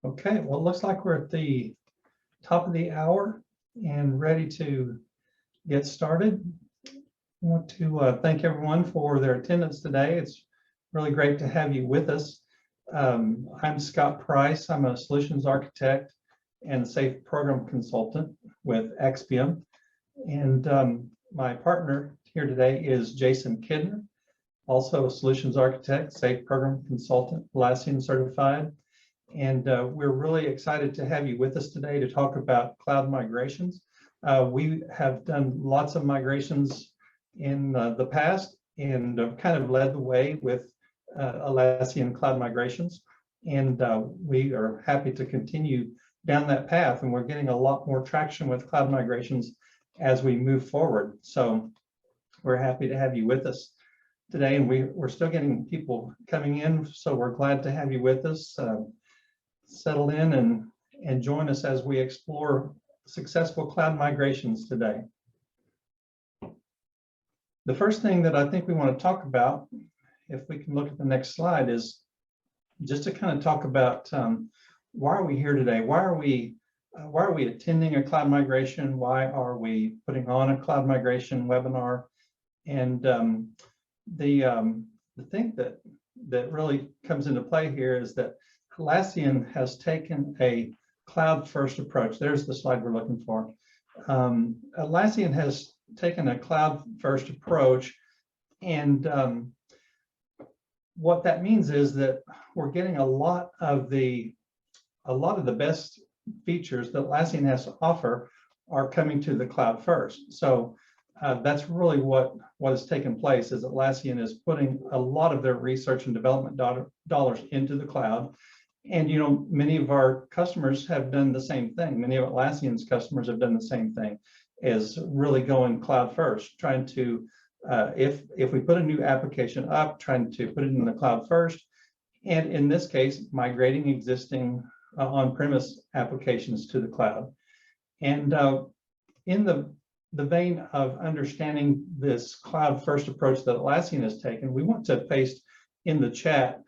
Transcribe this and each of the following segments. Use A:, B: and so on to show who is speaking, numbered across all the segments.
A: Okay, well, it looks like we're at the top of the hour and ready to get started. I want to thank everyone for their attendance today. It's really great to have you with us. I'm Scott Price. I'm a solutions architect and safe program consultant with Expium. And my partner here today is Jason Kidner, also a solutions architect, safe program consultant, Atlassian certified. And we're really excited to have you with us today to talk about cloud migrations. We have done lots of migrations in the past and kind of led the way with Atlassian cloud migrations. And we are happy to continue down that path. And we're getting a lot more traction with cloud migrations as we move forward. So we're happy to have you with us today. And we're still getting people coming in. So we're glad to have you with us. Settle in and join us as we explore successful cloud migrations today. The first thing that I think we want to talk about, if we can look at the next slide, is just to kind of talk about why are we here today? Why are we attending a cloud migration? Why are we putting on a cloud migration webinar? And the thing that really comes into play here is that Atlassian has taken a cloud-first approach. There's the slide we're looking for. Atlassian has taken a cloud-first approach, and what that means is that we're getting a lot of the best features that Atlassian has to offer are coming to the cloud first. So that's really what has taken place, is Atlassian is putting a lot of their research and development dollars into the cloud. And many of our customers have done the same thing. Many of Atlassian's customers have done the same thing, is really going cloud first, trying to, if we put a new application up, trying to put it in the cloud first. And in this case, migrating existing on-premise applications to the cloud. And in the vein of understanding this cloud first approach that Atlassian has taken, we want to paste in the chat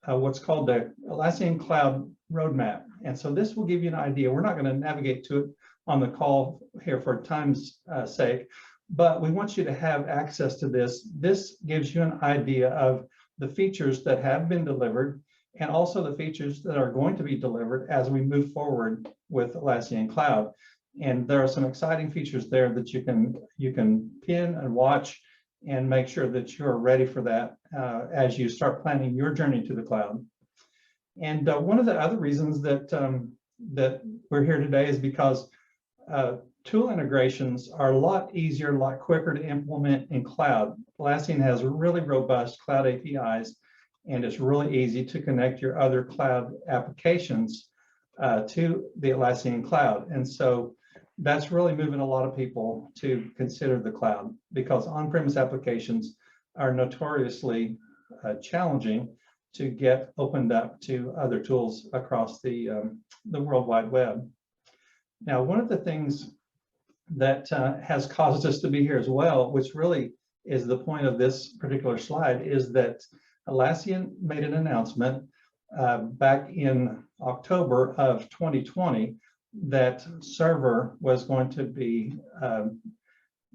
A: what's called the Atlassian Cloud Roadmap. And so this will give you an idea. We're not going to navigate to it on the call here for time's sake, but we want you to have access to this. This gives you an idea of the features that have been delivered and also the features that are going to be delivered as we move forward with Atlassian Cloud. And there are some exciting features there that you can pin and watch and make sure that you're ready for that as you start planning your journey to the cloud. And one of the other reasons that that we're here today is because tool integrations are a lot easier, a lot quicker to implement in cloud. Atlassian has really robust cloud APIs, and it's really easy to connect your other cloud applications to the Atlassian cloud. And so that's really moving a lot of people to consider the cloud, because on-premise applications are notoriously challenging to get opened up to other tools across the World Wide Web. Now, one of the things that has caused us to be here as well, which really is the point of this particular slide, is that Atlassian made an announcement back in October of 2020 that server was going to be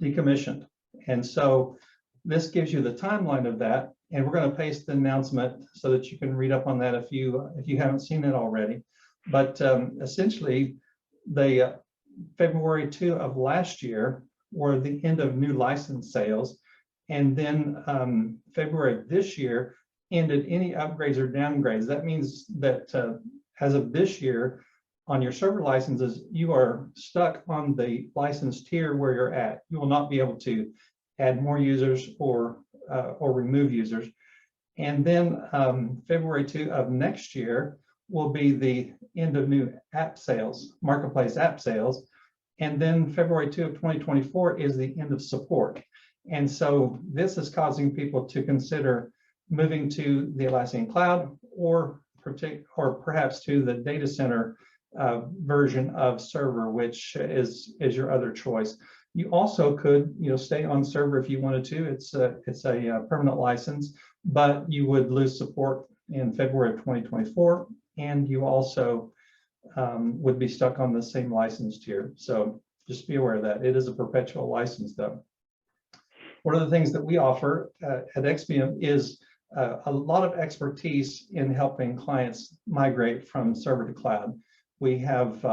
A: decommissioned. And so this gives you the timeline of that, and we're going to paste the announcement so that you can read up on that if you haven't seen it already. But essentially, the February 2 of last year were the end of new license sales, and then February of this year ended any upgrades or downgrades. That means that as of this year, on your server licenses, you are stuck on the license tier where you're at. You will not be able to add more users or remove users. And then February 2 of next year will be the end of new app sales, marketplace app sales. And then February 2 of 2024 is the end of support. And so this is causing people to consider moving to the Atlassian cloud or perhaps to the data center version of server, which is your other choice. You also could, stay on server if you wanted to. It's a permanent license, but you would lose support in February of 2024, and you also would be stuck on the same license tier. So just be aware of that. It is a perpetual license, though. One of the things that we offer at XBM is a lot of expertise in helping clients migrate from server to cloud. We have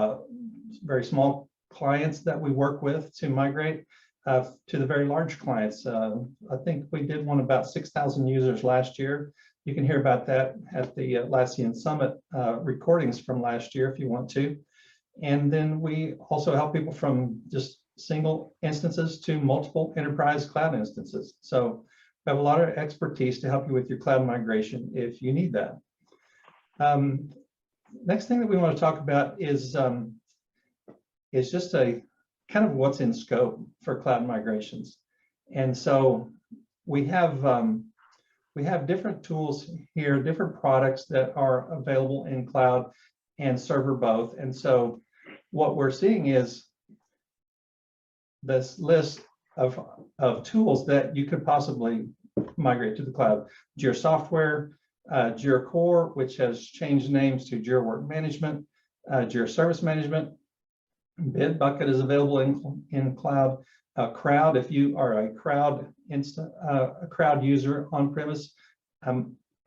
A: very small clients that we work with to migrate to the very large clients. I think we did one about 6,000 users last year. You can hear about that at the Atlassian Summit recordings from last year if you want to. And then we also help people from just single instances to multiple enterprise cloud instances. So we have a lot of expertise to help you with your cloud migration if you need that. Next thing that we want to talk about is just a kind of what's in scope for cloud migrations. And so we have different tools here, different products that are available in cloud and server both. And so what we're seeing is this list of tools that you could possibly migrate to the cloud. Jira Software, Jira Core, which has changed names to Jira Work Management, Jira Service Management. Bitbucket is available in cloud. Crowd, if you are a crowd user on premise,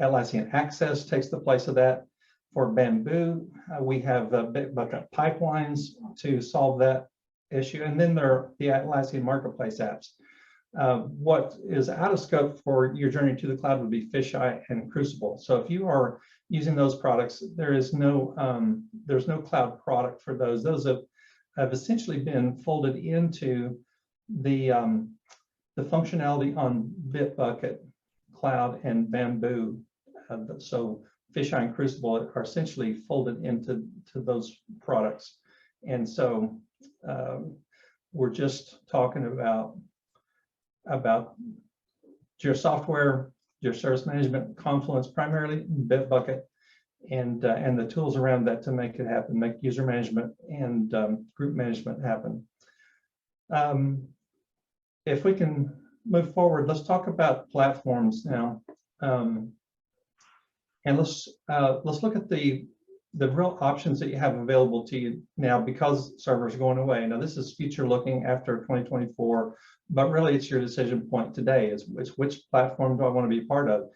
A: Atlasian Access takes the place of that. For Bamboo, we have Bitbucket pipelines to solve that issue, and then there are the Atlassian Marketplace apps. What is out of scope for your journey to the cloud would be Fisheye and Crucible. So if you are using those products, there's no cloud product for those. Those have essentially been folded into the functionality on Bitbucket Cloud and Bamboo. So Fisheye and Crucible are essentially folded into those products. And so we're just talking about Jira Software, Jira Service Management, Confluence primarily, Bitbucket, and the tools around that to make it happen, make user management and group management happen. If we can move forward, let's talk about platforms now, and let's look at the real options that you have available to you now because servers are going away. Now this is future looking after 2024, but really it's your decision point today. Is which platform do I want to be part of,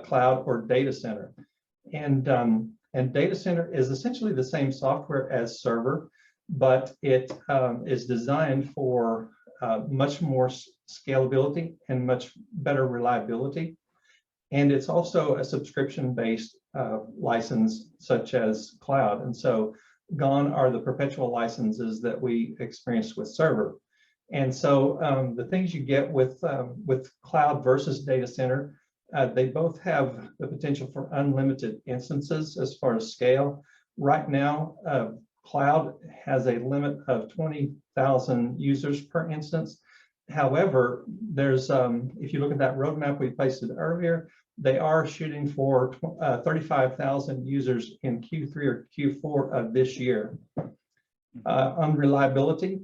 A: cloud or data center? And data center is essentially the same software as server, but it is designed for much more scalability and much better reliability. And it's also a subscription-based license such as cloud. And so gone are the perpetual licenses that we experienced with server. And so the things you get with cloud versus data center, they both have the potential for unlimited instances as far as scale. Right now, cloud has a limit of 20,000 users per instance. However, there's if you look at that roadmap we posted earlier, they are shooting for 35,000 users in Q3 or Q4 of this year. On reliability,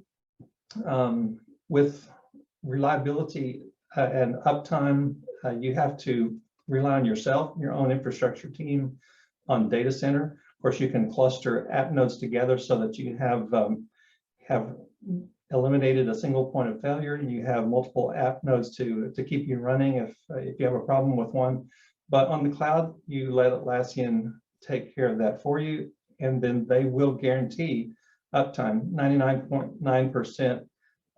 A: with reliability and uptime, you have to rely on yourself, your own infrastructure team. On data center, of course, you can cluster app nodes together so that you have eliminated a single point of failure, and you have multiple app nodes to keep you running if you have a problem with one. But on the cloud, you let Atlassian take care of that for you, and then they will guarantee uptime, 99.9%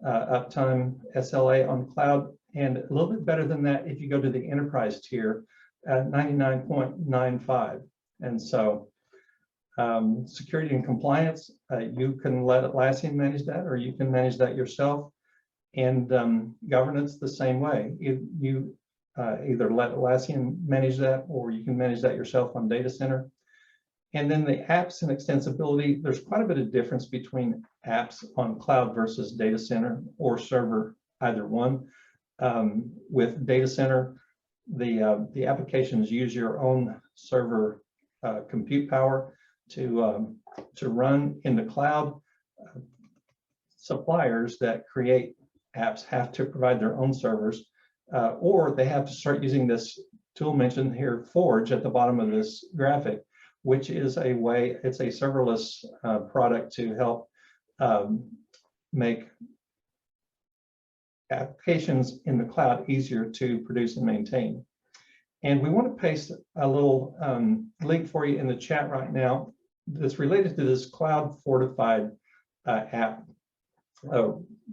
A: uptime SLA on cloud, and a little bit better than that if you go to the enterprise tier at 99.95. And so security and compliance, you can let Atlassian manage that, or you can manage that yourself. And governance the same way. You either let Atlassian manage that, or you can manage that yourself on data center. And then the apps and extensibility, there's quite a bit of difference between apps on cloud versus data center or server, either one. With data center, the applications use your own server compute power to run in the cloud. Suppliers that create apps have to provide their own servers, or they have to start using this tool mentioned here, Forge, at the bottom of this graphic, which is a way, it's a serverless product to help make applications in the cloud easier to produce and maintain. And we want to paste a little link for you in the chat right now that's related to this cloud fortified app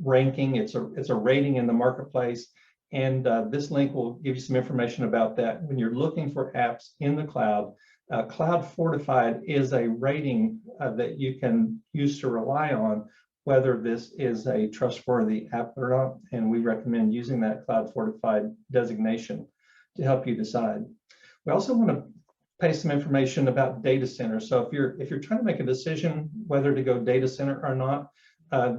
A: ranking. It's a rating in the marketplace. And this link will give you some information about that. When you're looking for apps in the cloud, Cloud Fortified is a rating that you can use to rely on whether this is a trustworthy app or not. And we recommend using that Cloud Fortified designation to help you decide. We also want to paste some information about data centers. So if you're trying to make a decision whether to go data center or not,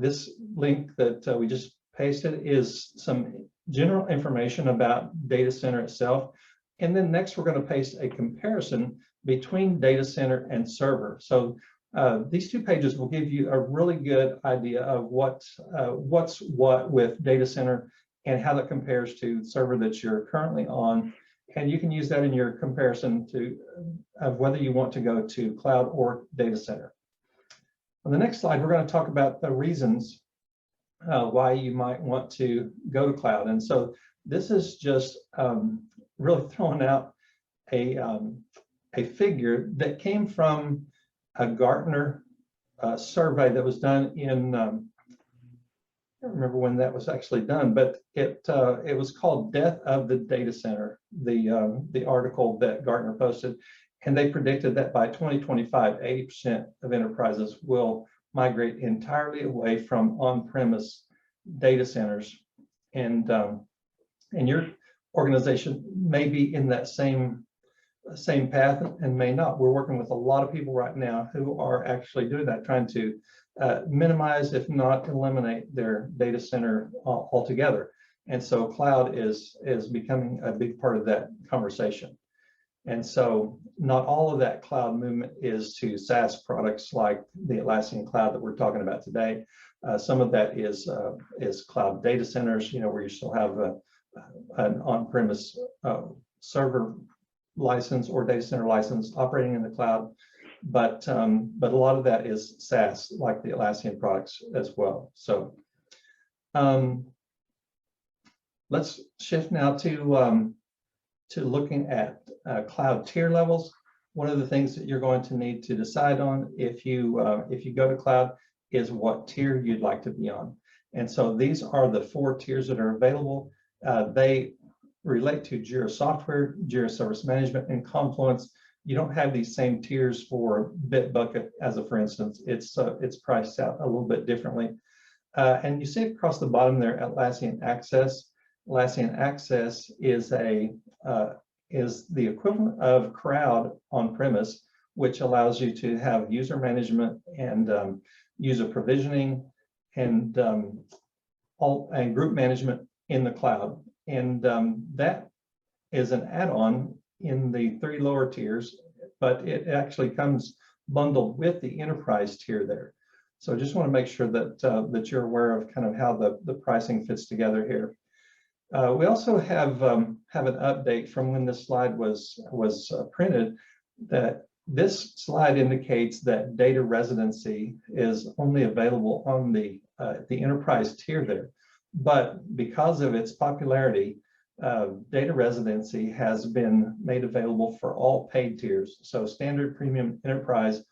A: this link that we just pasted is some general information about data center itself. And then next, we're going to paste a comparison between data center and server. So these two pages will give you a really good idea of what's what with data center and how that compares to the server that you're currently on. And you can use that in your comparison of whether you want to go to cloud or data center. On the next slide, we're going to talk about the reasons why you might want to go to cloud. And so this is just really throwing out a figure that came from a Gartner survey that was done in, I don't remember when that was actually done, but it was called Death of the Data Center, the article that Gartner posted. And they predicted that by 2025, 80% of enterprises will migrate entirely away from on-premise data centers. And your organization may be in that same path and may not. We're working with a lot of people right now who are actually doing that, trying to minimize, if not eliminate, their data center altogether. And so cloud is becoming a big part of that conversation. And so not all of that cloud movement is to SaaS products like the Atlassian cloud that we're talking about today. Some of that is cloud data centers, where you still have an on-premise server license or data center license operating in the cloud. But a lot of that is SaaS, like the Atlassian products as well. So let's shift now to looking at cloud tier levels. One of the things that you're going to need to decide on if you go to cloud is what tier you'd like to be on. And so these are the 4 tiers that are available. They relate to Jira Software, Jira Service Management, and Confluence. You don't have these same tiers for Bitbucket, as a for instance. It's priced out a little bit differently. And you see across the bottom there, Atlassian Access. Atlassian Access is the equivalent of Crowd on-premise, which allows you to have user management and user provisioning and group management in the cloud. And that is an add-on in the 3 lower tiers, but it actually comes bundled with the enterprise tier there. So just want to make sure that that you're aware of kind of how the pricing fits together here. We also have an update from when this slide was printed, that this slide indicates that data residency is only available on the enterprise tier there. But because of its popularity, data residency has been made available for all paid tiers. So standard, premium, enterprise,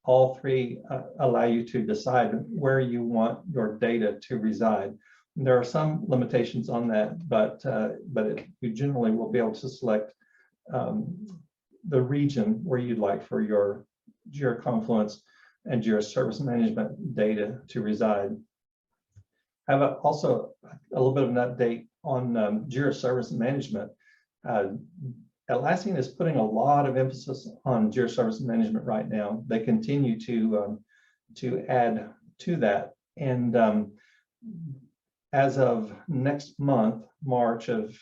A: all 3 allow you to decide where you want your data to reside. There are some limitations on that, but you generally will be able to select the region where you'd like for your Jira Confluence and Jira Service Management data to reside. I have also a little bit of an update on Jira Service Management. Atlassian is putting a lot of emphasis on Jira Service Management right now. They continue to add to that, and as of next month, March of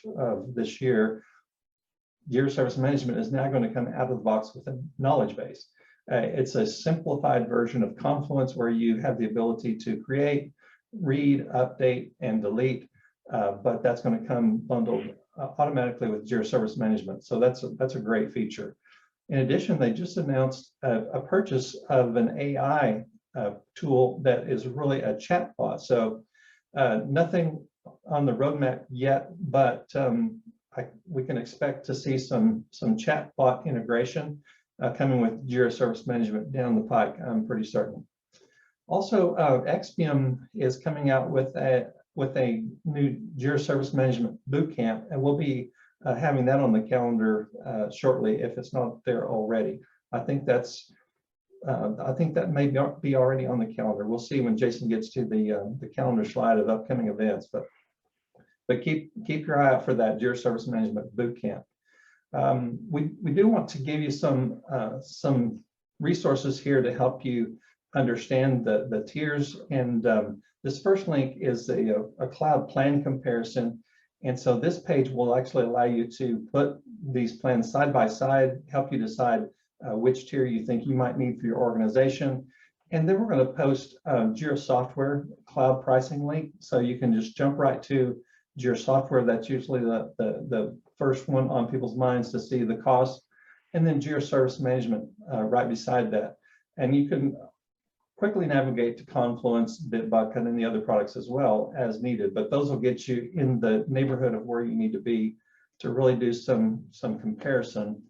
A: this year, Jira Service Management is now going to come out of the box with a knowledge base. It's a simplified version of Confluence where you have the ability to create, read, update, and delete, but that's going to come bundled automatically with Jira Service Management. So that's a great feature. In addition, they just announced a purchase of an AI tool that is really a chatbot. So nothing on the roadmap yet, but we can expect to see some chatbot integration coming with Jira Service Management down the pike, I'm pretty certain. Also, XPM is coming out with a new Jira Service Management Bootcamp, and we'll be having that on the calendar shortly if it's not there already. I think that may be already on the calendar. We'll see when Jason gets to the calendar slide of upcoming events, but keep your eye out for that Jira Service Management Bootcamp. We do want to give you some resources here to help you understand the tiers, and this first link is a cloud plan comparison. And so this page will actually allow you to put these plans side by side, help you decide which tier you think you might need for your organization. And then we're going to post Jira Software cloud pricing link, so you can just jump right to Jira Software. That's usually the first one on people's minds to see the cost, and then Jira Service Management right beside that. And you can quickly navigate to Confluence, Bitbucket, and the other products as well as needed, but those will get you in the neighborhood of where you need to be to really do some comparison.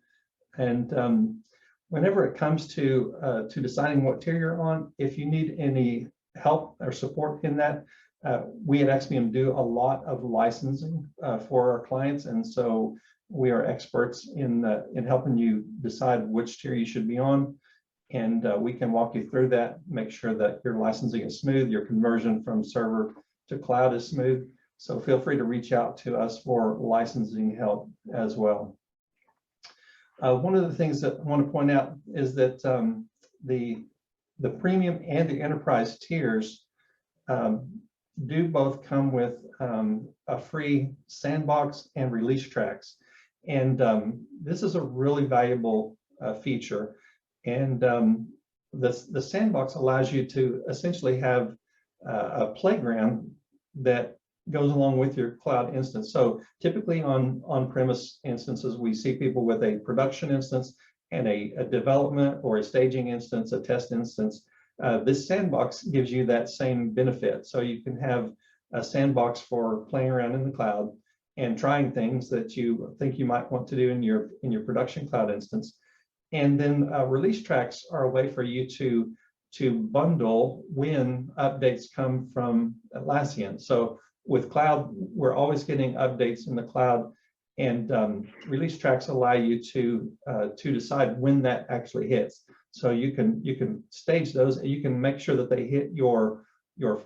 A: And whenever it comes to deciding what tier you're on, if you need any help or support in that, we at XPM do a lot of licensing for our clients, and so we are experts in helping you decide which tier you should be on. And we can walk you through that, make sure that your licensing is smooth, your conversion from server to cloud is smooth. So feel free to reach out to us for licensing help as well. One of the things that I want to point out is that the premium and the enterprise tiers do both come with a free Sandbox and release tracks. And this is a really valuable feature. And the Sandbox allows you to essentially have a playground that goes along with your cloud instance. So typically on-premise instances, we see people with a production instance and a development or a staging instance, a test instance. This Sandbox gives you that same benefit. So you can have a Sandbox for playing around in the cloud and trying things that you think you might want to do in your production cloud instance. And then release tracks are a way for you to bundle when updates come from Atlassian. So with cloud, we're always getting updates in the cloud, and release tracks allow you to decide when that actually hits. So you can stage those, and you can make sure that they hit your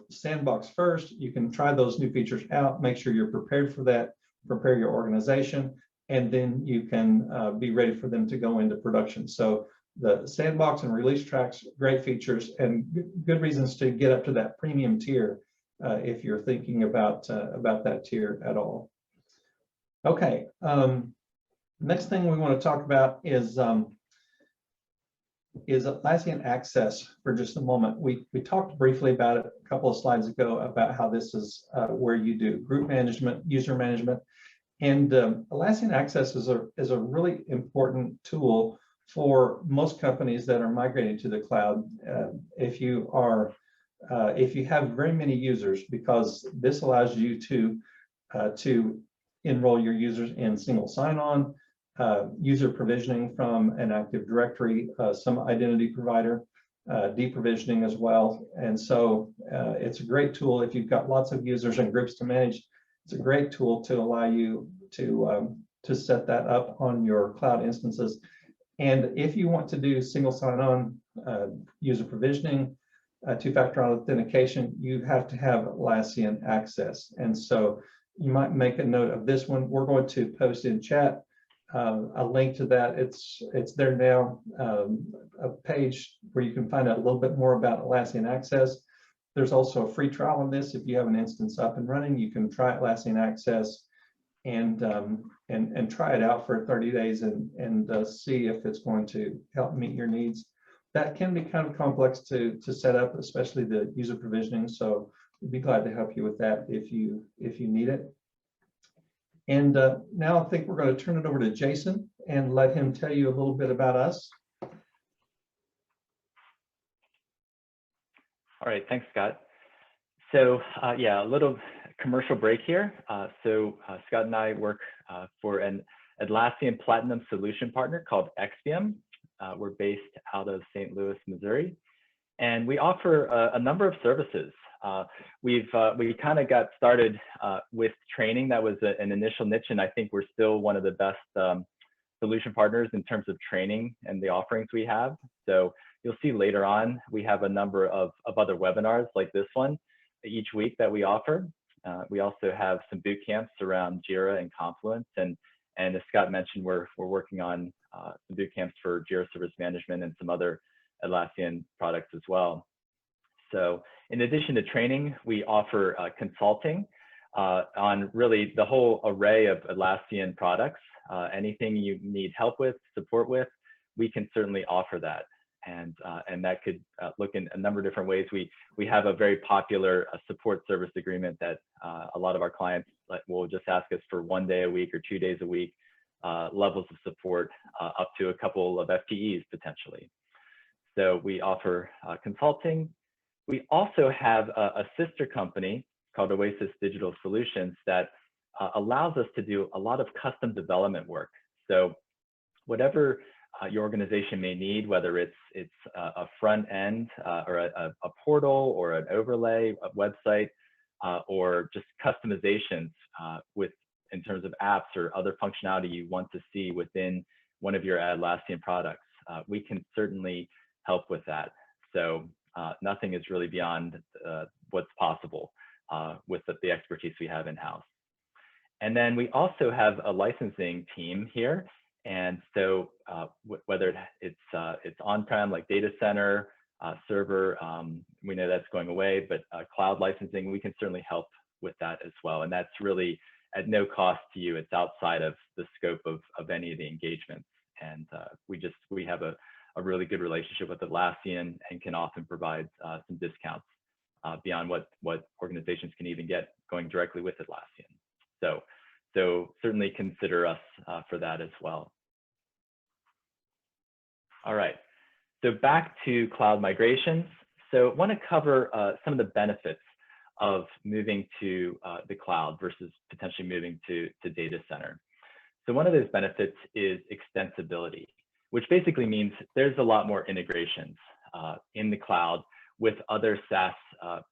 A: Sandbox first. You can try those new features out, make sure you're prepared for that, prepare your organization, and then you can be ready for them to go into production. So the Sandbox and release tracks, great features and good reasons to get up to that premium tier if you're thinking about that tier at all. Okay, next thing we want to talk about is Atlasian Access for just a moment. We talked briefly about it a couple of slides ago about how this is where you do group management, user management. And Atlasian Access is a really important tool for most companies that are migrating to the cloud. If you have very many users, because this allows you to enroll your users in single sign-on, user provisioning from an Active Directory, some identity provider, deprovisioning as well. And so it's a great tool if you've got lots of users and groups to manage. It's a great tool to allow you to set that up on your cloud instances. And if you want to do single sign-on user provisioning, two-factor authentication, you have to have Atlassian Access. And so you might make a note of this one. We're going to post in chat a link to that. It's there now, a page where you can find out a little bit more about Atlassian Access. There's also a free trial on this. If you have an instance up and running, you can try Atlassian Access and try it out for 30 days and see if it's going to help meet your needs. That can be kind of complex to set up, especially the user provisioning. So we'd be glad to help you with that if you need it. And now I think we're going to turn it over to Jason and let him tell you a little bit about us.
B: All right, thanks, Scott. So yeah, a little commercial break here. Scott and I work for an Atlassian Platinum solution partner called Expium. We're based out of St. Louis, Missouri, and we offer a number of services. We kind of got started with training. That was an initial niche, and I think we're still one of the best solution partners in terms of training and the offerings we have. So you'll see later on, we have a number of other webinars like this one each week that we offer. We also have some boot camps around Jira and Confluence, and as Scott mentioned, we're working on some boot camps for Jira Service Management and some other Atlassian products as well. So in addition to training, we offer consulting on really the whole array of Atlassian products. Anything you need help with, support with, we can certainly offer that. And that could look in a number of different ways. We have a very popular support service agreement that a lot of our clients will just ask us for 1 day a week or 2 days a week levels of support up to a couple of FTEs potentially. So we offer consulting. We also have a sister company called Oasis Digital Solutions that allows us to do a lot of custom development work. So whatever your organization may need, whether it's a front end or a portal or an overlay, a website, or just customizations in terms of apps or other functionality you want to see within one of your Atlassian products, we can certainly help with that. So nothing is really beyond what's possible with the expertise we have in-house. And then we also have a licensing team here. And so whether it's on-prem like data center, server, we know that's going away, but cloud licensing, we can certainly help with that as well. And that's really at no cost to you. It's outside of the scope of any of the engagements. And we have a really good relationship with Atlassian and can often provide some discounts beyond what organizations can even get going directly with Atlassian. So certainly consider us for that as well. All right, so back to cloud migrations. So I want to cover some of the benefits of moving to the cloud versus potentially moving to data center. So one of those benefits is extensibility, which basically means there's a lot more integrations in the cloud with other SaaS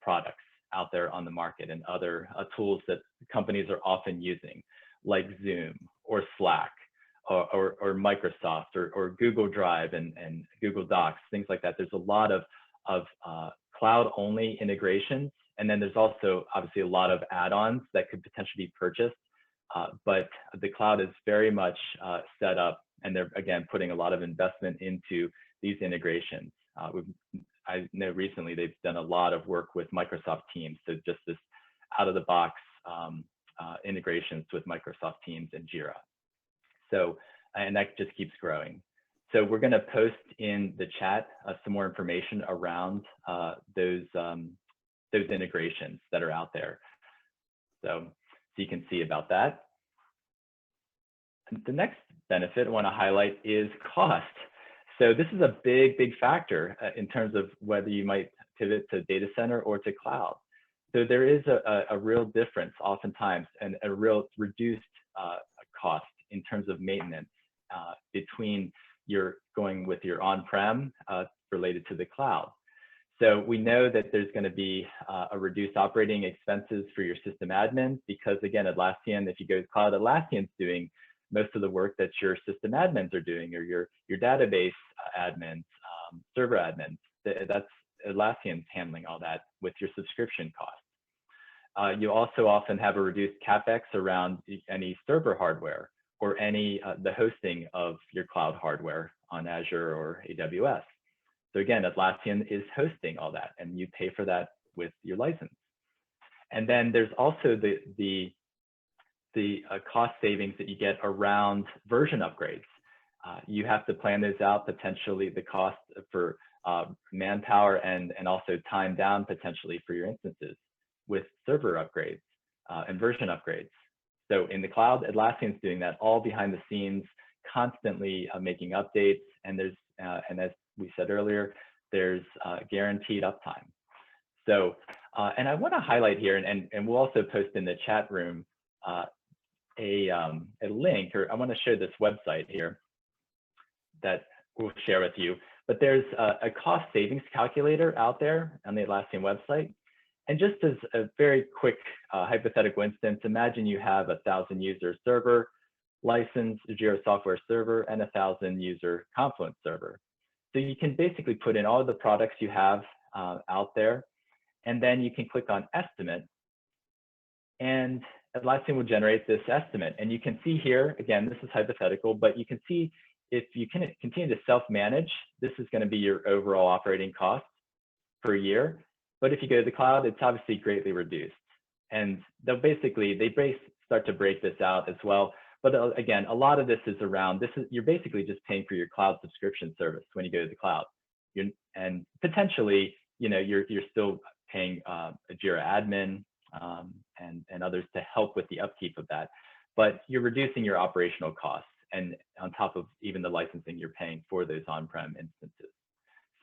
B: products out there on the market and other tools that companies are often using, like Zoom or Slack or Microsoft or Google Drive and Google Docs, things like that. There's a lot of cloud-only integrations. And then there's also obviously a lot of add-ons that could potentially be purchased. But the cloud is very much set up, and they're, again, putting a lot of investment into these integrations. I know recently they've done a lot of work with Microsoft Teams, so just this out-of-the-box integrations with Microsoft Teams and Jira. So, and that just keeps growing. So we're going to post in the chat some more information around those integrations that are out there. So you can see about that. And the next benefit I want to highlight is cost. So this is a big factor in terms of whether you might pivot to data center or to cloud. So there is a real difference oftentimes and a real reduced cost in terms of maintenance between your going with your on-prem related to the cloud. So we know that there's going to be a reduced operating expenses for your system admins because, again, Atlassian, if you go to cloud, Atlassian's doing most of the work that your system admins are doing, or your database admins, server admins. That's Atlassian's handling all that with your subscription costs. You also often have a reduced CapEx around any server hardware or any the hosting of your cloud hardware on Azure or AWS. So again, Atlassian is hosting all that, and you pay for that with your license. And then there's also the cost savings that you get around version upgrades. You have to plan those out, potentially the cost for manpower and also time down potentially for your instances with server upgrades and version upgrades. So in the cloud, Atlassian's doing that all behind the scenes, constantly making updates. And there's, and as we said earlier, there's guaranteed uptime. So, and I want to highlight here, and we'll also post in the chat room a link, or I want to share this website here that we'll share with you. But there's a cost savings calculator out there on the Atlassian website. And just as a very quick hypothetical instance, imagine you have 1,000 user server license, Jira software server, and 1,000 user Confluence server. So you can basically put in all of the products you have out there, and then you can click on estimate, and Atlassian will generate this estimate. And you can see here, again, this is hypothetical, but you can see if you can continue to self-manage, this is going to be your overall operating cost per year. But if you go to the cloud, it's obviously greatly reduced. And they'll basically, start to break this out as well. But again, a lot of this is around, you're basically just paying for your cloud subscription service when you go to the cloud. And potentially, you're still paying a Jira admin and others to help with the upkeep of that. But you're reducing your operational costs, and on top of even the licensing you're paying for those on-prem instances.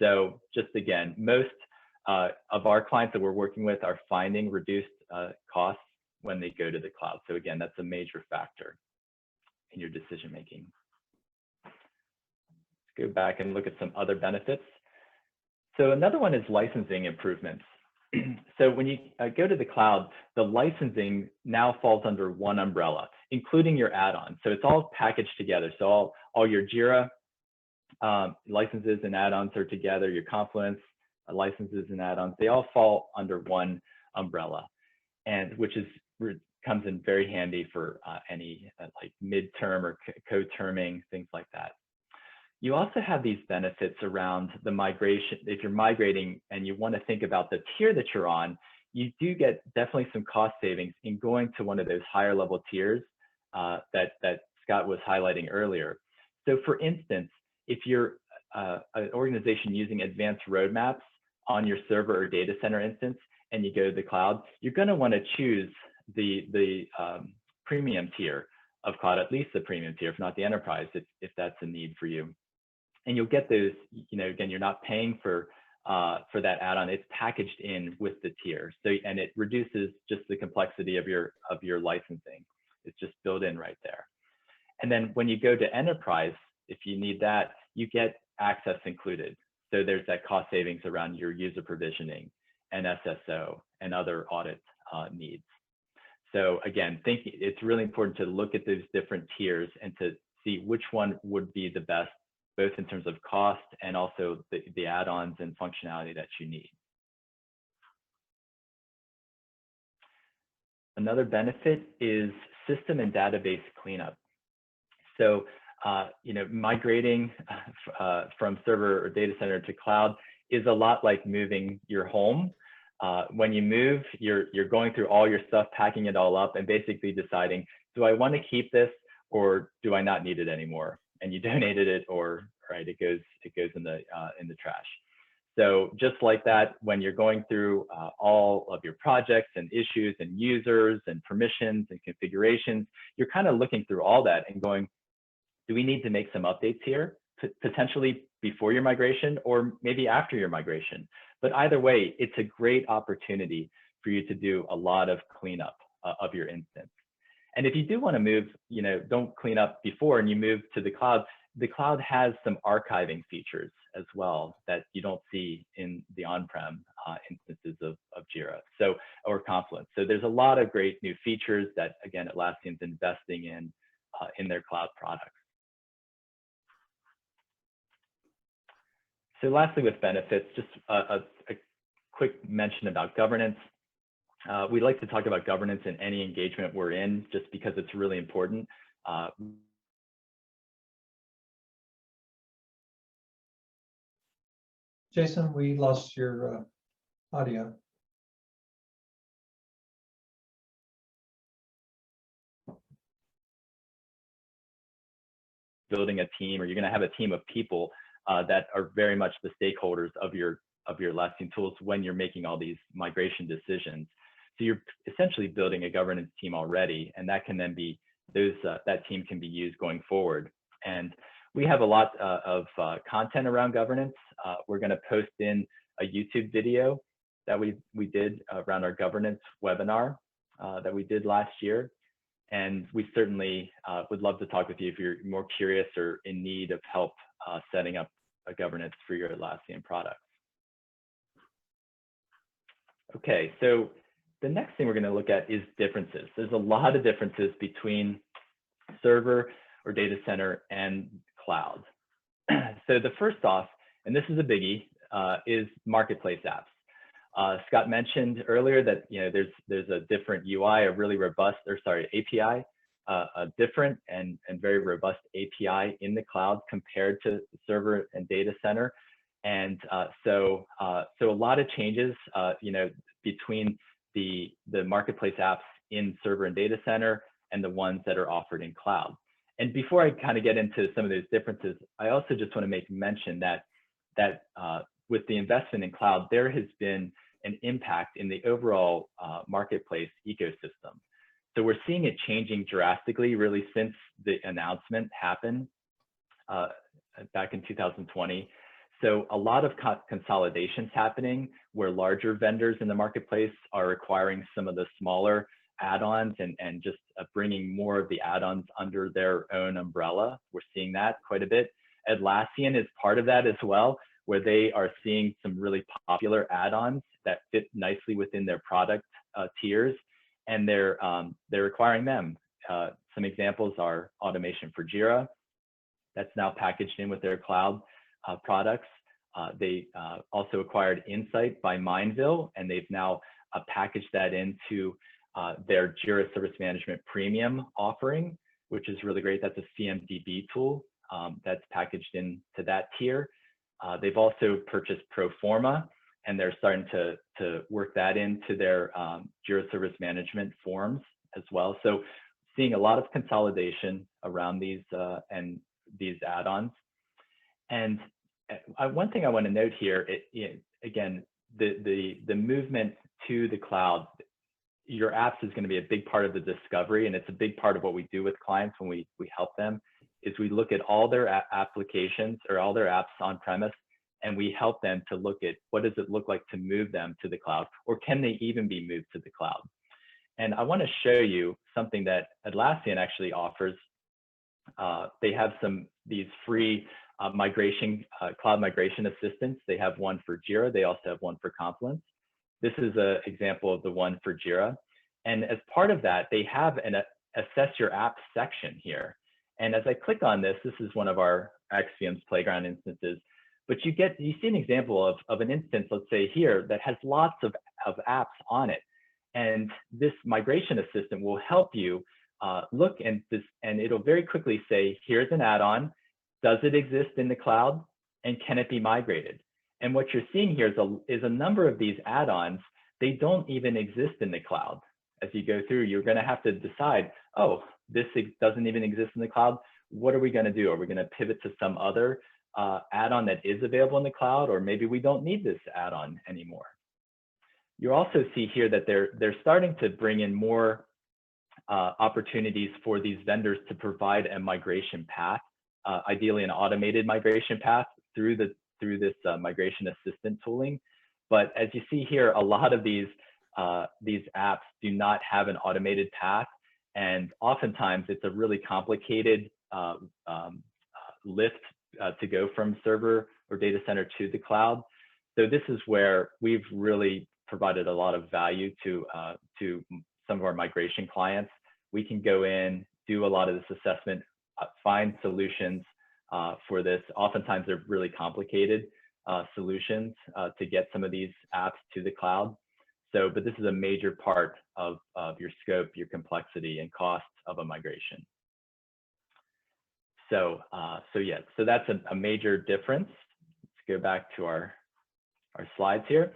B: So just again, most of our clients that we're working with are finding reduced costs when they go to the cloud. So again, that's a major factor in your decision-making. Let's go back and look at some other benefits. So another one is licensing improvements. So when you go to the cloud, the licensing now falls under one umbrella, including your add-ons. So it's all packaged together. So all your Jira licenses and add-ons are together, your Confluence licenses and add-ons, they all fall under one umbrella, and which comes in very handy for any like mid-term or co-terming, things like that. You also have these benefits around the migration. If you're migrating and you want to think about the tier that you're on, you do get definitely some cost savings in going to one of those higher level tiers that Scott was highlighting earlier. So for instance, if you're an organization using advanced roadmaps on your server or data center instance, and you go to the cloud, you're going to want to choose the premium tier of cloud, at least the premium tier, if not the enterprise, if that's a need for you. And you'll get those, again, you're not paying for that add-on, it's packaged in with the tier. So, and it reduces just the complexity of your licensing. It's just built in right there. And then when you go to enterprise, if you need that, you get access included. So there's that cost savings around your user provisioning and SSO and other audit needs. So again, it's really important to look at those different tiers and to see which one would be the best, both in terms of cost and also the add-ons and functionality that you need. Another benefit is system and database cleanup. So, migrating from server or data center to cloud is a lot like moving your home. When you move, you're going through all your stuff, packing it all up, and basically deciding, do I want to keep this or do I not need it anymore? And you donated it, or right, it goes in the trash. So just like that, when you're going through all of your projects and issues and users and permissions and configurations, you're kind of looking through all that and going, do we need to make some updates here, potentially before your migration or maybe after your migration? But either way, it's a great opportunity for you to do a lot of cleanup of your instance. And if you do want to move, don't clean up before and you move to the cloud has some archiving features as well that you don't see in the on-prem instances of Jira or Confluence. So there's a lot of great new features that, again, Atlassian's investing in their cloud products. So lastly, with benefits, just a quick mention about governance. We like to talk about governance in any engagement we're in, just because it's really important.
A: Jason, we lost your audio.
B: Building a team, or you're going to have a team of people that are very much the stakeholders of your Atlassian tools when you're making all these migration decisions. So you're essentially building a governance team already, and that can then be that team can be used going forward. And we have a lot of content around governance. We're going to post in a YouTube video that we did around our governance webinar that we did last year. And we certainly would love to talk with you if you're more curious or in need of help setting up a governance for your Atlassian products. Okay, so the next thing we're going to look at is differences. There's a lot of differences between server or data center and cloud. So the first off, and this is a biggie, is marketplace apps. Scott mentioned earlier that there's a different UI, a really robust, or sorry, API, a different and very robust API in the cloud compared to server and data center. And so a lot of changes, between the marketplace apps in server and data center and the ones that are offered in cloud. And before I kind of get into some of those differences, I also just want to make mention that with the investment in cloud, there has been an impact in the overall marketplace ecosystem. So we're seeing it changing drastically really since the announcement happened back in 2020. So a lot of consolidations happening where larger vendors in the marketplace are acquiring some of the smaller add-ons and just bringing more of the add-ons under their own umbrella. We're seeing that quite a bit. Atlassian is part of that as well, where they are seeing some really popular add-ons that fit nicely within their product tiers, and they're acquiring them. Some examples are automation for Jira, that's now packaged in with their cloud products. They also acquired Insight by Mindville, and they've now packaged that into their Jira Service Management Premium offering, which is really great. That's a CMDB tool that's packaged into that tier. They've also purchased Proforma, and they're starting to work that into their Jira Service Management forms as well. So seeing a lot of consolidation around these and these add-ons. And one thing I want to note here, again, the movement to the cloud, your apps is going to be a big part of the discovery, and it's a big part of what we do with clients when we help them, is we look at all their applications or all their apps on premise, and we help them to look at what does it look like to move them to the cloud, or can they even be moved to the cloud? And I want to show you something that Atlassian actually offers. They have these free cloud migration assistants. They have one for Jira. They also have one for Confluence. This is an example of the one for Jira. And as part of that, they have an assess your app section here. And as I click on this, this is one of our XVM's Playground instances. But you see an example of an instance, let's say here, that has lots of apps on it. And this migration assistant will help you look and it'll very quickly say, here's an add-on. Does it exist in the cloud? And can it be migrated? And what you're seeing here is a number of these add-ons. They don't even exist in the cloud. As you go through, you're going to have to decide, oh, this doesn't even exist in the cloud. What are we going to do? Are we going to pivot to some other add-on that is available in the cloud, or maybe we don't need this add-on anymore? You also see here that they're starting to bring in more opportunities for these vendors to provide a migration path, ideally an automated migration path through this migration assistant tooling. But as you see here, a lot of these apps do not have an automated path, and oftentimes it's a really complicated lift to go from server or data center to the cloud. So this is where we've really provided a lot of value to some of our migration clients. We can go in, do a lot of this assessment, find solutions for this. Oftentimes they're really complicated solutions to get some of these apps to the cloud. But this is a major part of your scope, your complexity, and cost of a migration. So that's a major difference. Let's go back to our slides here.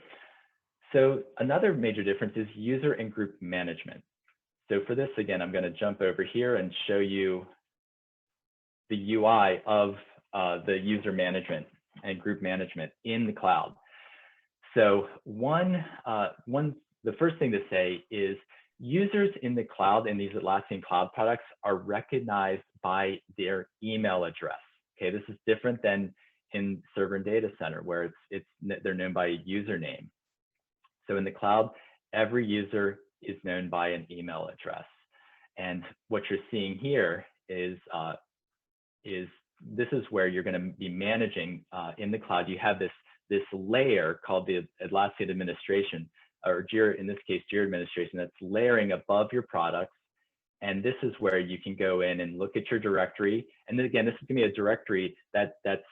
B: So another major difference is user and group management. So for this, again, I'm going to jump over here and show you the UI of the user management and group management in the cloud. So one the first thing to say is users in the cloud in these Atlassian cloud products are recognized by their email address. Okay, this is different than in server and data center where they're known by a username. So in the cloud, every user is known by an email address. And what you're seeing here is this is where you're going to be managing in the cloud. You have this layer called the Atlassian administration, or Jira, in this case, Jira administration, that's layering above your products. And this is where you can go in and look at your directory. And then again, this is going to be a directory that's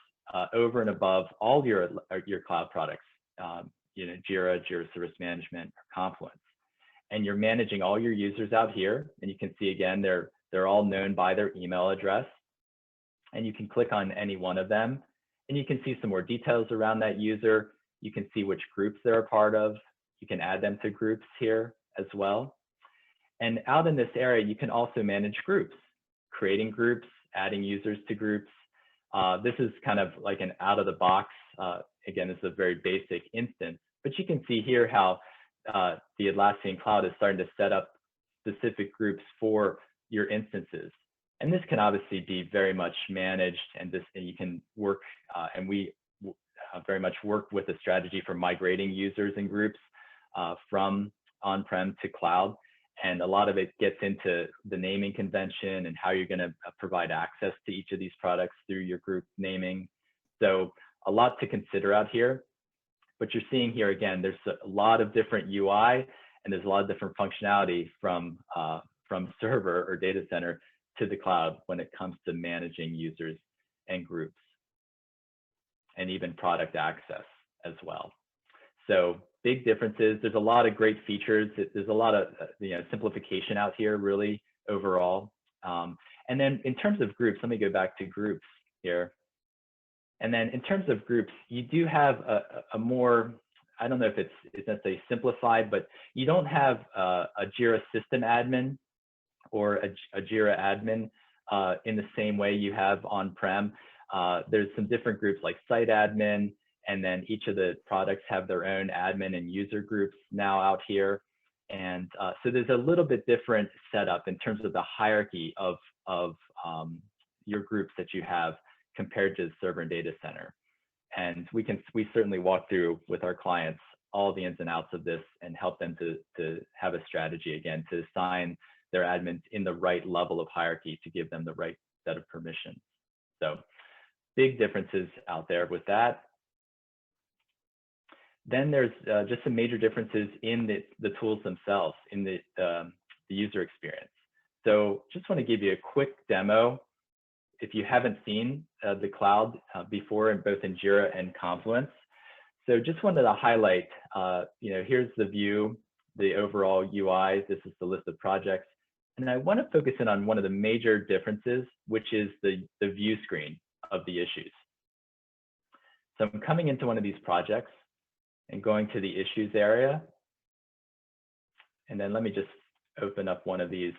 B: over and above all your cloud products, you know, Jira Service Management, or Confluence. And you're managing all your users out here. And you can see again, they're all known by their email address. And you can click on any one of them. And you can see some more details around that user. You can see which groups they're a part of. You can add them to groups here as well. And out in this area, you can also manage groups, creating groups, adding users to groups. This is kind of like an out of the box. Again, this is a very basic instance, but you can see here how the Atlassian cloud is starting to set up specific groups for your instances. And this can obviously be very much managed, and you can work, and we very much work with a strategy for migrating users and groups from on-prem to cloud. And a lot of it gets into the naming convention and how you're going to provide access to each of these products through your group naming. So a lot to consider out here. But you're seeing here again, there's a lot of different UI and there's a lot of different functionality from server or data center to the cloud when it comes to managing users and groups, and even product access as well. So big differences. There's a lot of great features. There's a lot of simplification out here, really, overall. And then in terms of groups, let me go back to groups here. And then in terms of groups, you do have a more, I don't know if it's necessarily simplified, but you don't have a Jira system admin or a Jira admin in the same way you have on-prem. There's some different groups like site admin, and then each of the products have their own admin and user groups now out here. And so there's a little bit different setup in terms of the hierarchy of your groups that you have compared to the server and data center. And we certainly walk through with our clients all the ins and outs of this and help them to have a strategy, again, to assign their admins in the right level of hierarchy to give them the right set of permissions. So big differences out there with that. Then there's just some major differences in the tools themselves, in the user experience. So just want to give you a quick demo. If you haven't seen the cloud before, in both in Jira and Confluence. So just wanted to highlight, here's the view, the overall UI. This is the list of projects. And I want to focus in on one of the major differences, which is the view screen of the issues. So I'm coming into one of these projects and going to the issues area. And then let me just open up one of these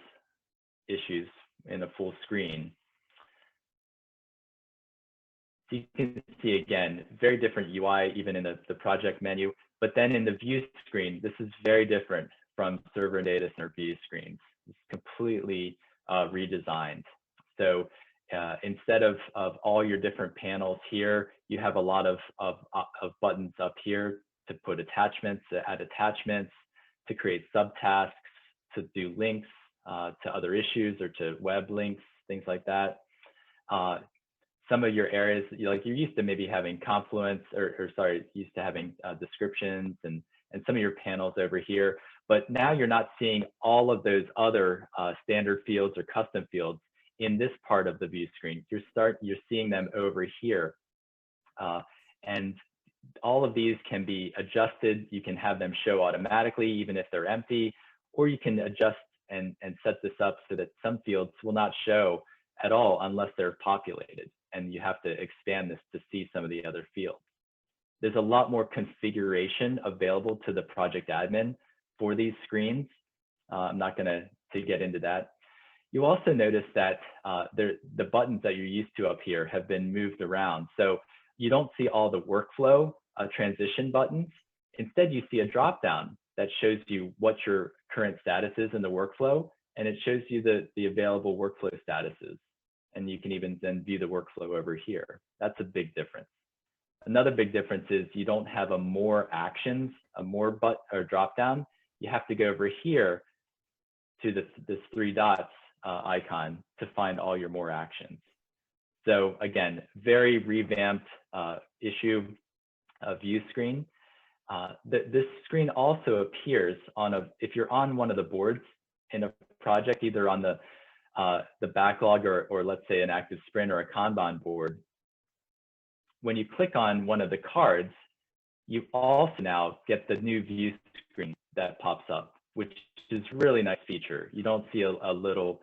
B: issues in a full screen. So you can see, again, very different UI, even in the project menu. But then in the view screen, this is very different from server and data center view screens. It's completely redesigned. So instead of all your different panels here, you have a lot of buttons up here to put attachments, to add attachments, to create subtasks, to do links to other issues or to web links, things like that. Some of your areas, you're used to maybe having Confluence, used to having descriptions and some of your panels over here. But now you're not seeing all of those other standard fields or custom fields in this part of the view screen. You're seeing them over here. And all of these can be adjusted. You can have them show automatically, even if they're empty, or you can adjust and set this up so that some fields will not show at all unless they're populated. And you have to expand this to see some of the other fields. There's a lot more configuration available to the project admin for these screens. I'm not going to get into that. You also notice that the buttons that you're used to up here have been moved around. So you don't see all the workflow transition buttons. Instead, you see a drop-down that shows you what your current status is in the workflow, and it shows you the available workflow statuses. And you can even then view the workflow over here. That's a big difference. Another big difference is you don't have a more actions, a more but or drop down. You have to go over here to this 3 dots icon to find all your more actions. So again, very revamped issue view screen. This screen also appears on if you're on one of the boards in a project, either on the backlog or let's say an active sprint or a Kanban board. When you click on one of the cards, you also now get the new view screen that pops up, which is really nice feature. You don't see a little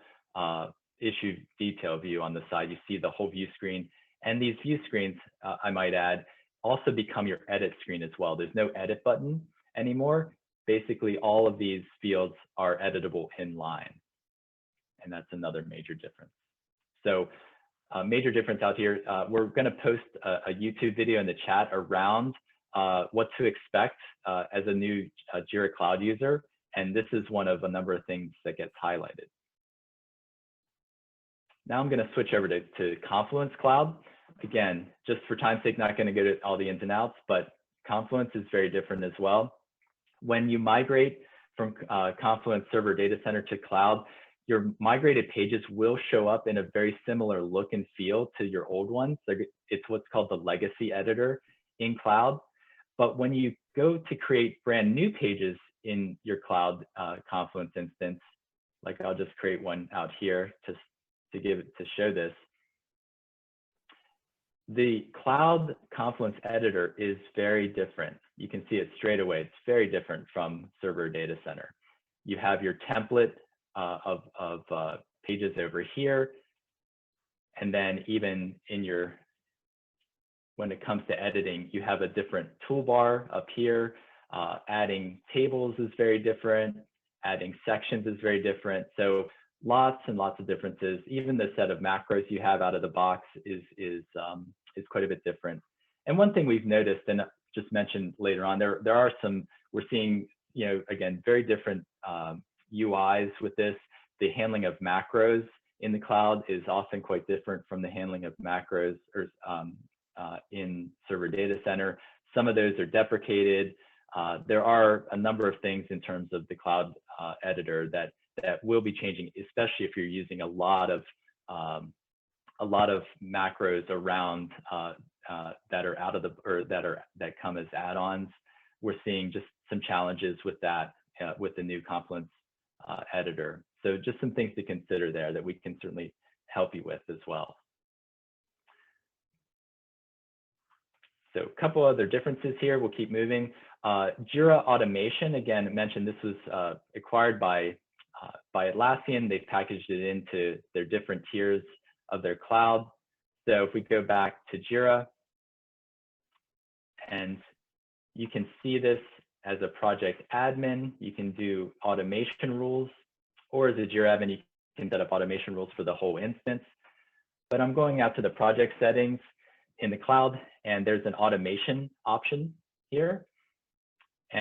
B: issue detail view on the side. You see the whole view screen. And these view screens, I might add, also become your edit screen as well. There's no edit button anymore. Basically, all of these fields are editable in line. And that's another major difference. So major difference out here. We're going to post a YouTube video in the chat around what to expect as a new Jira Cloud user. And this is one of a number of things that gets highlighted. Now I'm going to switch over to Confluence Cloud. Again, just for time's sake, not going to go to all the ins and outs, but Confluence is very different as well. When you migrate from Confluence Server Data Center to cloud, your migrated pages will show up in a very similar look and feel to your old ones. It's what's called the legacy editor in cloud. But when you go to create brand new pages in your cloud Confluence instance, like I'll just create one out here to show this. The cloud Confluence editor is very different. You can see it straight away. It's very different from Server Data Center. You have your template of pages over here. And then even in when it comes to editing, you have a different toolbar up here. Adding tables is very different. Adding sections is very different. So lots and lots of differences. Even the set of macros you have out of the box is quite a bit different. And one thing we've noticed, and just mentioned later on, there are some, we're seeing, again, very different UIs with this. The handling of macros in the cloud is often quite different from the handling of macros in Server Data Center. Some of those are deprecated. There are a number of things in terms of the cloud editor that will be changing, especially if you're using a lot of macros around that are out of the, or that come as add-ons. We're seeing just some challenges with that with the new Confluence editor. So just some things to consider there that we can certainly help you with as well. So a couple other differences here. We'll keep moving. Jira Automation, again, I mentioned this was acquired by Atlassian. They've packaged it into their different tiers of their cloud. So if we go back to Jira, and you can see this as a project admin, you can do automation rules, or as a Jira admin, you can set up automation rules for the whole instance. But I'm going out to the project settings in the cloud, and there's an automation option here.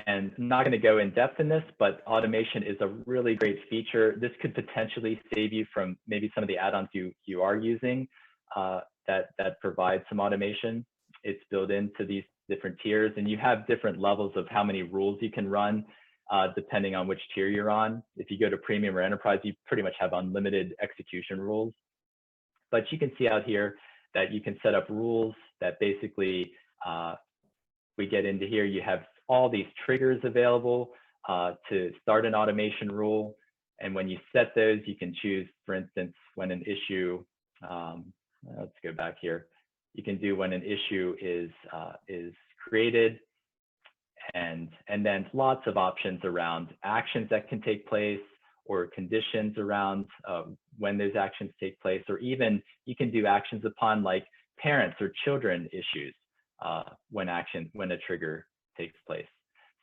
B: And I'm not going to go in depth in this, but automation is a really great feature. This could potentially save you from maybe some of the add-ons you are using that provide some automation. It's built into these different tiers, and you have different levels of how many rules you can run depending on which tier you're on. If you go to Premium or Enterprise, you pretty much have unlimited execution rules. But you can see out here that you can set up rules that basically, we get into here, you have all these triggers available to start an automation rule. And when you set those, you can choose, for instance, when an issue, let's go back here. You can do when an issue is created, and then lots of options around actions that can take place, or conditions around when those actions take place, or even you can do actions upon like parents or children issues when a trigger takes place.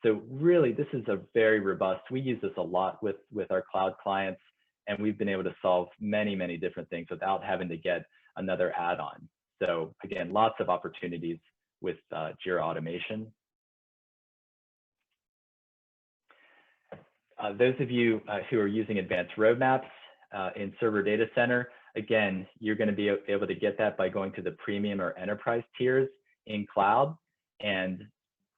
B: So really, this is a very robust, we use this a lot with our cloud clients, and we've been able to solve many, many different things without having to get another add-on. So again, lots of opportunities with Jira Automation. those of you who are using advanced roadmaps in Server Data Center, again, you're going to be able to get that by going to the premium or enterprise tiers in cloud. And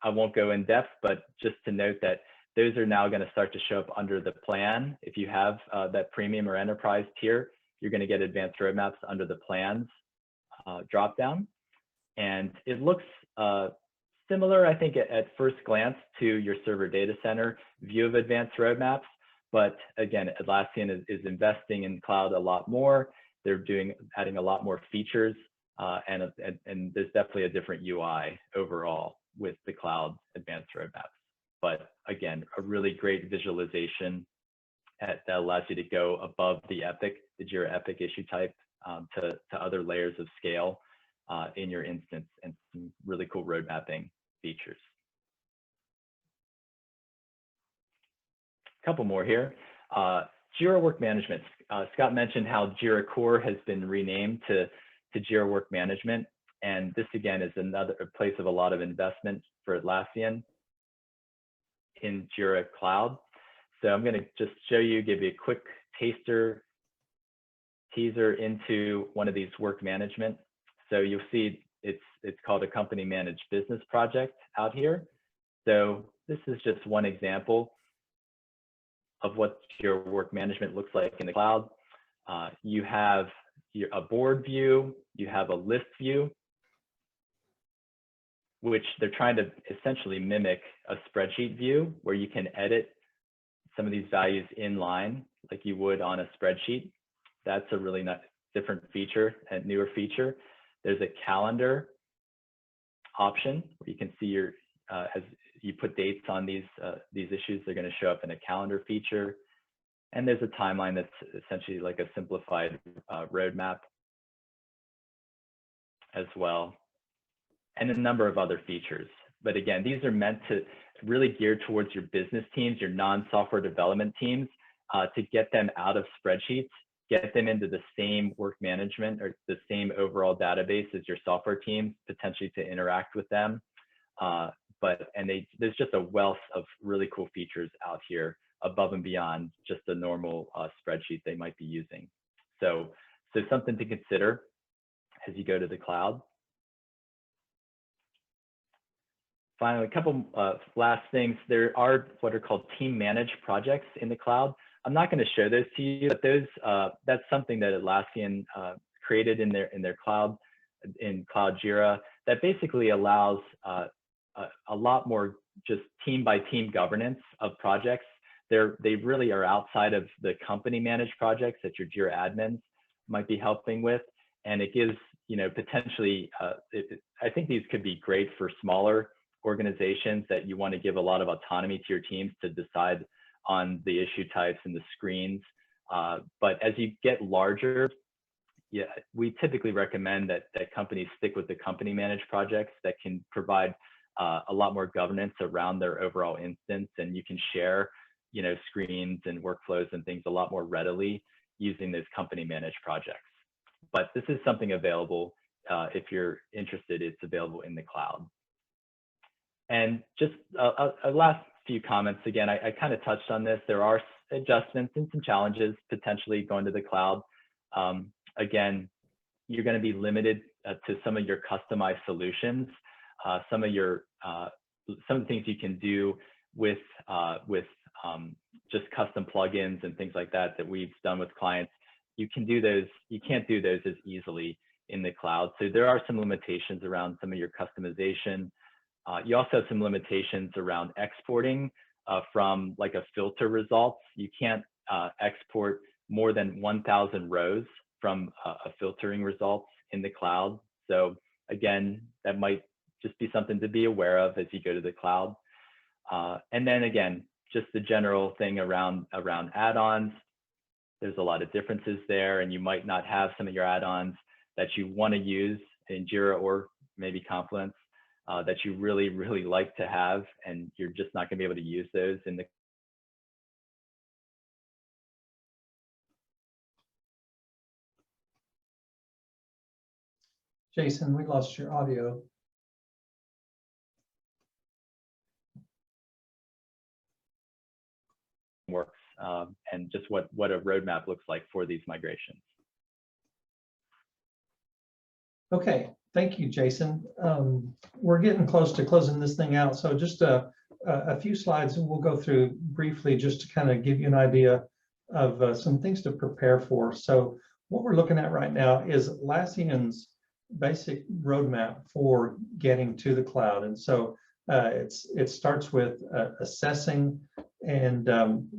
B: I won't go in depth, but just to note that those are now going to start to show up under the plan. If you have that premium or enterprise tier, you're going to get advanced roadmaps under the plans dropdown. And it looks similar, I think, at first glance to your Server Data Center view of advanced roadmaps. But again, Atlassian is investing in cloud a lot more. They're adding a lot more features, and there's definitely a different UI overall with the cloud advanced roadmaps. But again, a really great visualization that allows you to go above the Jira Epic issue type to other layers of scale in your instance, and some really cool road mapping features. A couple more here. Jira Work Management. Scott mentioned how Jira Core has been renamed to Jira Work Management. And this, again, is another place of a lot of investment for Atlassian in Jira Cloud. So I'm going to just show you, give you a quick teaser into one of these work management. So you'll see it's called a company managed business project out here. So this is just one example of what your work management looks like in the cloud. You have a board view, you have a list view, which they're trying to essentially mimic a spreadsheet view where you can edit some of these values in line like you would on a spreadsheet. That's a really different feature, a newer feature. There's a calendar option where you can see your, as you put dates on these issues, they're going to show up in a calendar feature. And there's a timeline that's essentially like a simplified roadmap as well, and a number of other features. But again, these are meant to really gear towards your business teams, your non-software development teams, to get them out of spreadsheets, get them into the same work management or the same overall database as your software teams, potentially to interact with them. There's just a wealth of really cool features out here above and beyond just the normal spreadsheet they might be using. So something to consider as you go to the cloud. Finally, a couple last things. There are what are called team managed projects in the cloud. I'm not going to show those to you, but those that's something that Atlassian created in their cloud, in Cloud Jira, that basically allows a lot more just team by team governance of projects. They really are outside of the company managed projects that your Jira admins might be helping with, and it gives, you know, potentially I think these could be great for smaller organizations that you want to give a lot of autonomy to your teams to decide on the issue types and the screens. But as you get larger, yeah, we typically recommend that companies stick with the company managed projects that can provide a lot more governance around their overall instance, and you can share, you know, screens and workflows and things a lot more readily using those company managed projects. But this is something available. If you're interested, it's available in the cloud. And just a last few comments. Again, I kind of touched on this. There are adjustments and some challenges potentially going to the cloud. Again, you're going to be limited to some of your customized solutions. Some of the things you can do with just custom plugins and things like that we've done with clients. You can do those. You can't do those as easily in the cloud. So there are some limitations around some of your customization. You also have some limitations around exporting from like a filter results. You can't export more than 1,000 rows from a filtering results in the cloud. So again, that might just be something to be aware of as you go to the cloud. And then again, just the general thing around add-ons. There's a lot of differences there, and you might not have some of your add-ons that you want to use in Jira or maybe Confluence that you really, really like to have, and you're just not going to be able to use those in the
A: Jason, we lost your audio.
B: works, and just what a roadmap looks like for these migrations.
A: Okay, thank you, Jason. We're getting close to closing this thing out, so just a few slides and we'll go through briefly just to kind of give you an idea of some things to prepare for. So what we're looking at right now is Atlassian's basic roadmap for getting to the cloud. And so it starts with assessing, and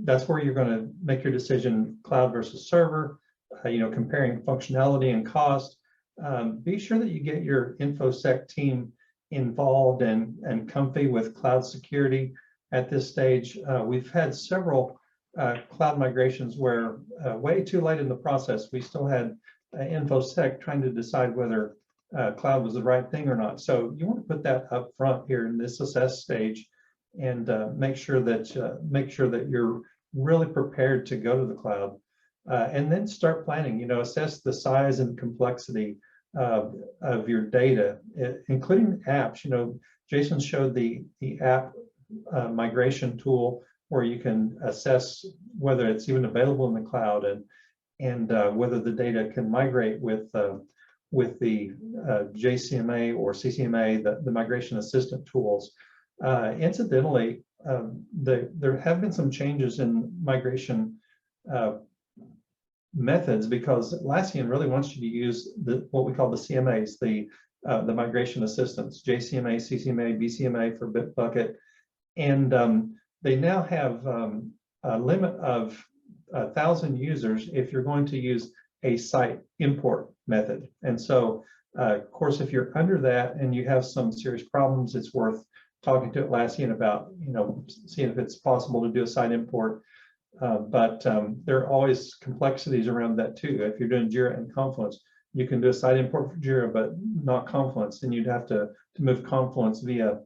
A: that's where you're going to make your decision, cloud versus server, comparing functionality and cost. Be sure that you get your InfoSec team involved and comfy with cloud security at this stage. We've had several cloud migrations where way too late in the process, we still had InfoSec trying to decide whether cloud was the right thing or not. So you want to put that up front here in this assess stage, and make sure that you're really prepared to go to the cloud, and then start planning. Assess the size and complexity of your data, including apps. Jason showed the app migration tool where you can assess whether it's even available in the cloud, and whether the data can migrate with the JCMA or CCMA, the migration assistant tools. Incidentally, there have been some changes in migration methods, because Atlassian really wants you to use what we call the CMAs, the migration assistants, JCMA, CCMA, BCMA for Bitbucket, and they now have a limit of 1,000 users if you're going to use a site import method. And so, of course, if you're under that and you have some serious problems, it's worth talking to Atlassian about, seeing if it's possible to do a site import. But there are always complexities around that too. If you're doing Jira and Confluence, you can do a site import for Jira, but not Confluence. Then you'd have to move Confluence via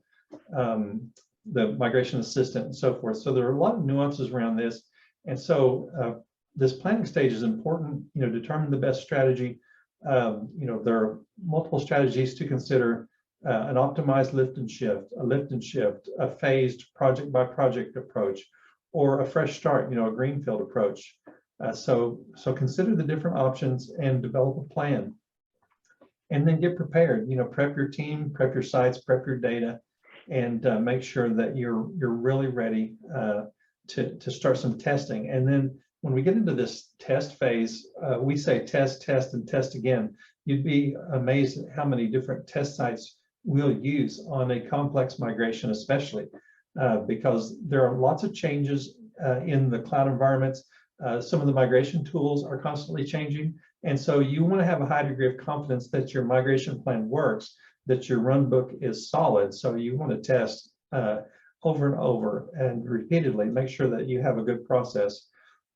A: the migration assistant and so forth. So there are a lot of nuances around this. And so this planning stage is important. Determine the best strategy. There are multiple strategies to consider: an optimized lift and shift, a phased project by project approach, or a fresh start, a greenfield approach. So consider the different options and develop a plan, and then get prepared. Prep your team, prep your sites, prep your data, and make sure that you're really ready to start some testing. And then when we get into this test phase, we say test, test, and test again. You'd be amazed at how many different test sites we'll use on a complex migration, especially because there are lots of changes in the cloud environments. Some of the migration tools are constantly changing. And so you want to have a high degree of confidence that your migration plan works, that your run book is solid. So you want to test over and over and repeatedly, make sure that you have a good process.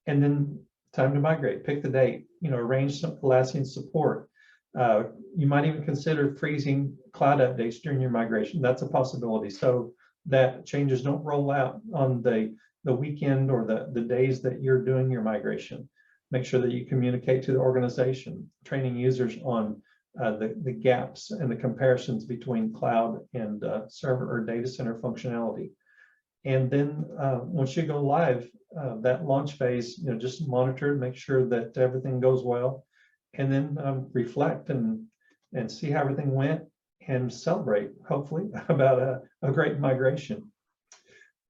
A: And then time to migrate, pick the date, arrange some Atlassian support. You might even consider freezing cloud updates during your migration. That's a possibility, so that changes don't roll out on the weekend or the days that you're doing your migration. Make sure that you communicate to the organization, training users on the gaps and the comparisons between cloud and server or data center functionality. And then once you go live, that launch phase, just monitor, make sure that everything goes well, and then reflect and see how everything went, and celebrate, hopefully, about a great migration.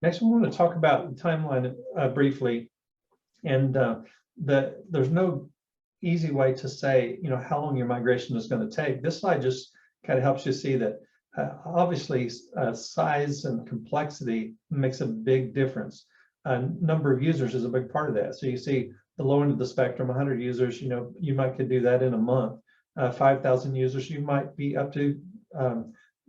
A: Next, we want to talk about the timeline briefly. And there's no easy way to say, how long your migration is going to take. This slide just kind of helps you see that obviously size and complexity makes a big difference. Number of users is a big part of that. So you see the low end of the spectrum, 100 users, you might could do that in a month. 5,000 users, you might be up to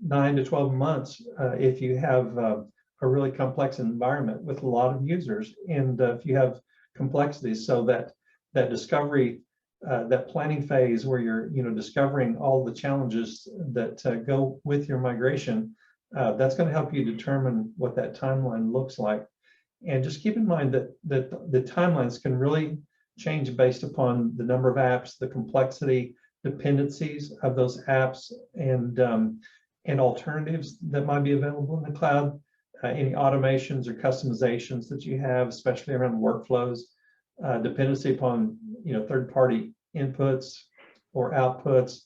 A: 9 to 12 months if you have a really complex environment with a lot of users, and if you have complexities. So that discovery, that planning phase where you're discovering all the challenges that go with your migration, that's going to help you determine what that timeline looks like. And just keep in mind that the timelines can really change based upon the number of apps, the complexity, dependencies of those apps, and alternatives that might be available in the cloud. any automations or customizations that you have, especially around workflows, dependency upon third-party inputs or outputs,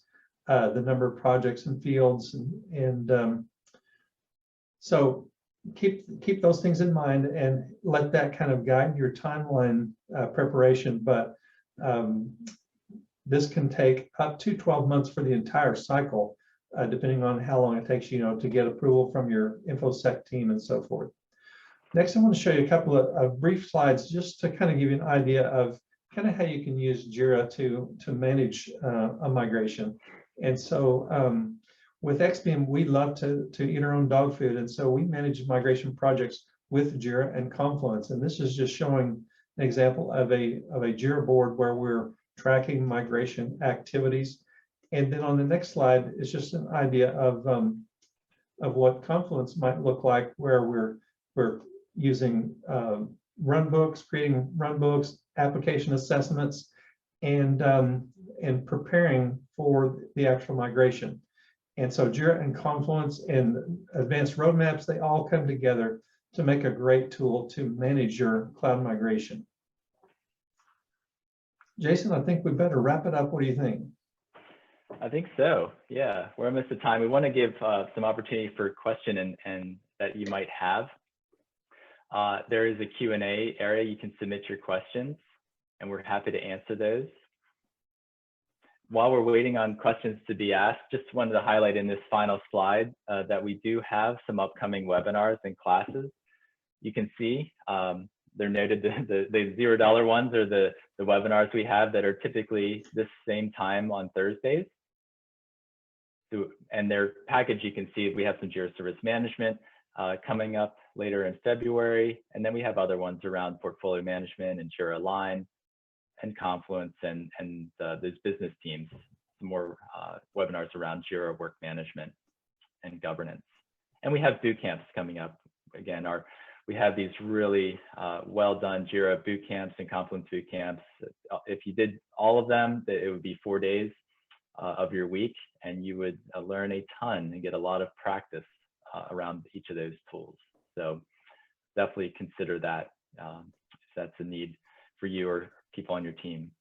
A: the number of projects and fields, and so keep those things in mind and let that kind of guide your timeline preparation. But this can take up to 12 months for the entire cycle, depending on how long it takes to get approval from your InfoSec team and so forth. Next, I want to show you a couple of brief slides just to kind of give you an idea of kind of how you can use Jira to manage a migration. And so with XBM, we love to eat our own dog food. And so we manage migration projects with Jira and Confluence. And this is just showing an example of a Jira board where we're tracking migration activities. And then on the next slide is just an idea of what Confluence might look like, where we're using run books, creating run books, application assessments, and preparing for the actual migration. And so Jira and Confluence and advanced roadmaps, they all come together to make a great tool to manage your cloud migration. Jason, I think we better wrap it up. What do you think?
B: I think so. Yeah, we're almost at time. We want to give some opportunity for question and that you might have. There is a Q&A area. You can submit your questions, and we're happy to answer those. While we're waiting on questions to be asked, just wanted to highlight in this final slide that we do have some upcoming webinars and classes. You can see they're noted, the $0 ones are the webinars we have that are typically this same time on Thursdays. So, and their package, you can see we have some Jira Service Management coming up later in February. And then we have other ones around portfolio management and Jira Align and Confluence and those business teams, more webinars around Jira work management and governance. And we have boot camps coming up. Again, we have these really well done Jira boot camps and Confluence boot camps. If you did all of them, it would be 4 days of your week, and you would learn a ton and get a lot of practice around each of those tools. So definitely consider that if that's a need for you or people on your team.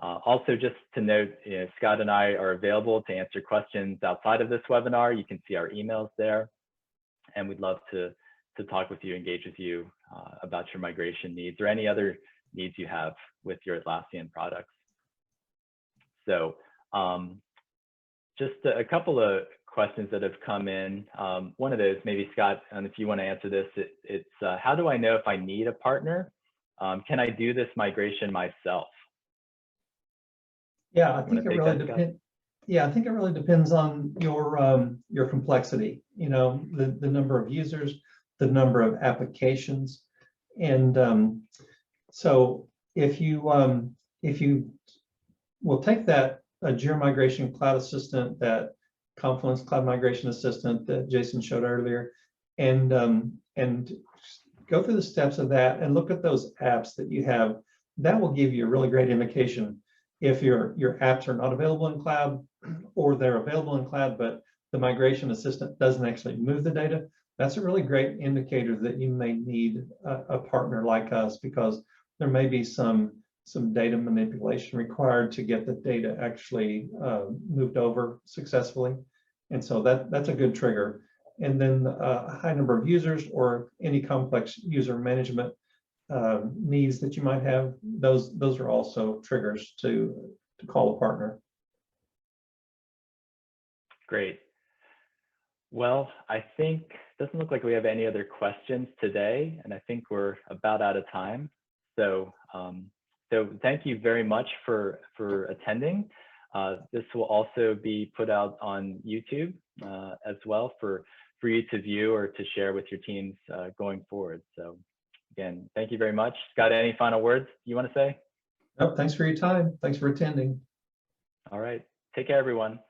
B: Also, just to note, Scott and I are available to answer questions outside of this webinar. You can see our emails there, and we'd love to talk with you, engage with you about your migration needs or any other needs you have with your Atlassian products. So just a couple of questions that have come in. One of those, maybe Scott, and if you want to answer this, it's how do I know if I need a partner? Can I do this migration myself?
A: Yeah, I think it really depends. Yeah, I think it really depends on your complexity. The number of users, the number of applications, and so if you will take that Jira Migration Cloud Assistant, that Confluence Cloud Migration Assistant that Jason showed earlier, and go through the steps of that and look at those apps that you have, that will give you a really great indication if your apps are not available in cloud, or they're available in cloud, but the migration assistant doesn't actually move the data. That's a really great indicator that you may need a partner like us, because there may be some data manipulation required to get the data actually moved over successfully. And so that's a good trigger. And then a high number of users or any complex user management needs that you might have, those are also triggers to call a partner. Great.
B: Well, I think it doesn't look like we have any other questions today, and I think we're about out of time. So, so thank you very much for attending. This will also be put out on YouTube as well for you to view or to share with your teams going forward. So again, thank you very much. Scott, any final words you want to say?
A: No, thanks for your time. Thanks for attending.
B: All right. Take care, everyone.